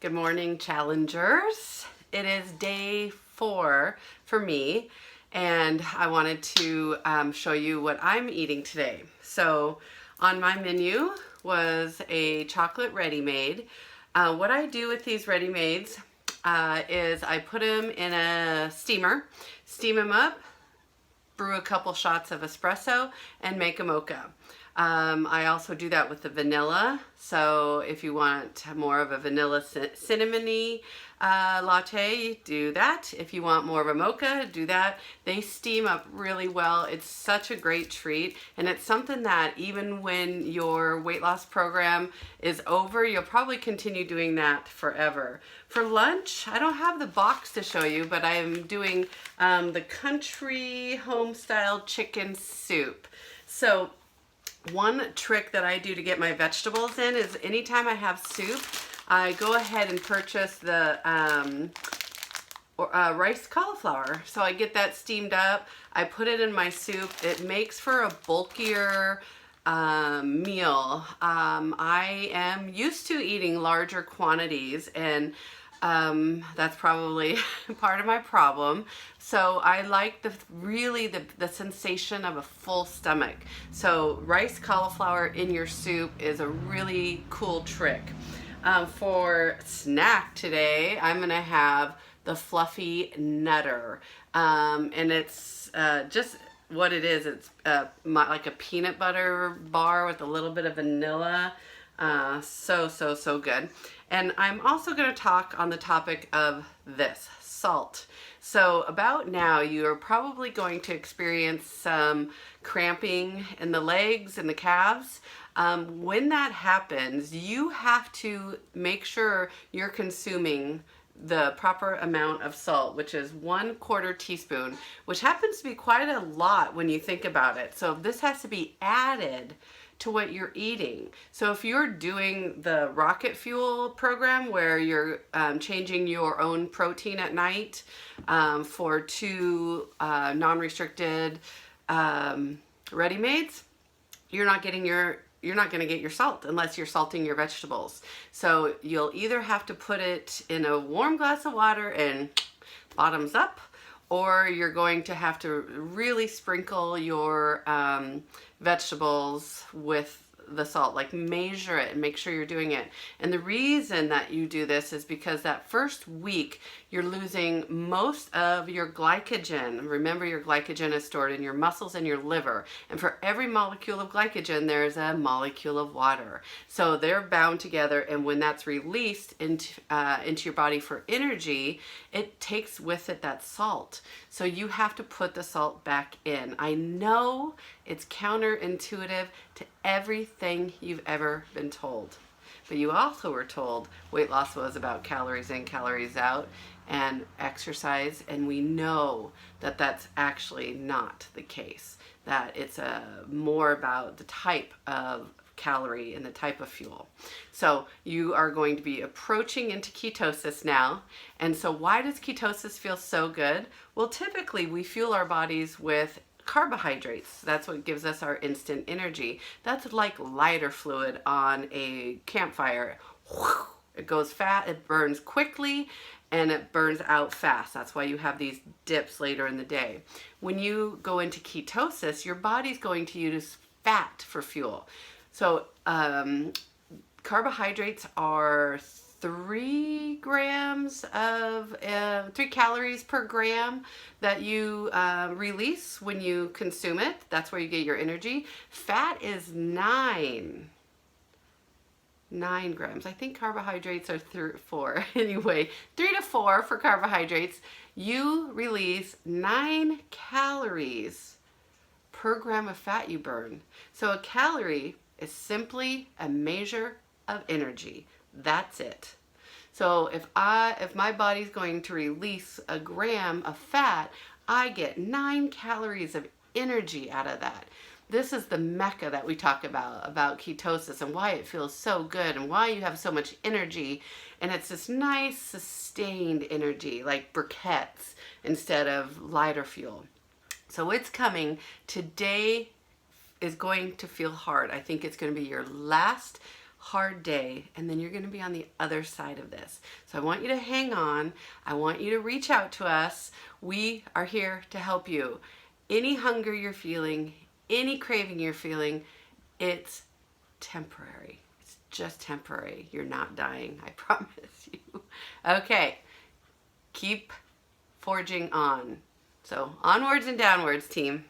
Good morning, challengers. It is day 4 for me, and I wanted to show you what I'm eating today. So on my menu was a chocolate ready-made. What I do with these ready-mades is I put them in a steamer, steam them up, brew a couple shots of espresso, and make a mocha. I also do that with the vanilla. So if you want more of a vanilla cinnamony latte, do that. If you want more of a mocha, do that. They steam up really well. It's such a great treat, and it's something that even when your weight loss program is over, you'll probably continue doing that forever. For lunch, I don't have the box to show you, but I'm doing the country home style chicken soup. So one trick that I do to get my vegetables in is anytime I have soup, I go ahead and purchase the rice cauliflower. So I get that steamed up, I put it in my soup. It makes for a bulkier meal. I am used to eating larger quantities, and that's probably part of my problem. So I like the sensation of a full stomach. So rice cauliflower in your soup is a really cool trick. For snack today, I'm gonna have the fluffy nutter, and it's just what it is. It's like a peanut butter bar with a little bit of vanilla. So good. And I'm also going to talk on the topic of this, salt. So about now, you are probably going to experience some cramping in the legs and the calves. When that happens, you have to make sure you're consuming the proper amount of salt, which is 1/4 teaspoon, which happens to be quite a lot when you think about it. So this has to be added to what you're eating. So if you're doing the rocket fuel program where you're changing your own protein at night for 2 non-restricted ready-mades, you're not going to get your salt unless you're salting your vegetables. So you'll either have to put it in a warm glass of water and bottoms up, or you're going to have to really sprinkle your vegetables with the salt, like measure it and make sure you're doing it. And the reason that you do this is because that first week you're losing most of your glycogen. Remember, your glycogen is stored in your muscles and your liver, and for every molecule of glycogen there's a molecule of water. So they're bound together, and when that's released into your body for energy, it takes with it that salt. So you have to put the salt back in. I know it's counterintuitive to everything you've ever been told, but you also were told weight loss was about calories in, calories out, and exercise, and we know that that's actually not the case, that it's more about the type of calorie and the type of fuel. So you are going to be approaching into ketosis now. And so why does ketosis feel so good? Well, typically we fuel our bodies with carbohydrates. That's what gives us our instant energy. That's like lighter fluid on a campfire. It goes fast, it burns quickly, and it burns out fast. That's why you have these dips later in the day. When you go into ketosis, your body's going to use fat for fuel. So carbohydrates are 3 calories per gram that you release when you consume it. That's where you get your energy. Fat is 9 grams. I think carbohydrates are 4. Anyway, 3 to 4 for carbohydrates. You release 9 calories per gram of fat you burn. So a calorie is simply a measure of energy. That's it. So if my body's going to release a gram of fat, I get 9 calories of energy out of that. This is the mecca that we talk about ketosis, and why it feels so good, and why you have so much energy. And it's this nice sustained energy, like briquettes instead of lighter fuel. So it's coming. Today is going to feel hard. I think it's going to be your last hard day, and then you're going to be on the other side of this. So I want you to hang on. I want you to reach out to us. We are here to help you. Any hunger you're feeling, any craving you're feeling, it's temporary. It's just temporary. You're not dying, I promise you. Okay, keep forging on. So onwards and downwards, team.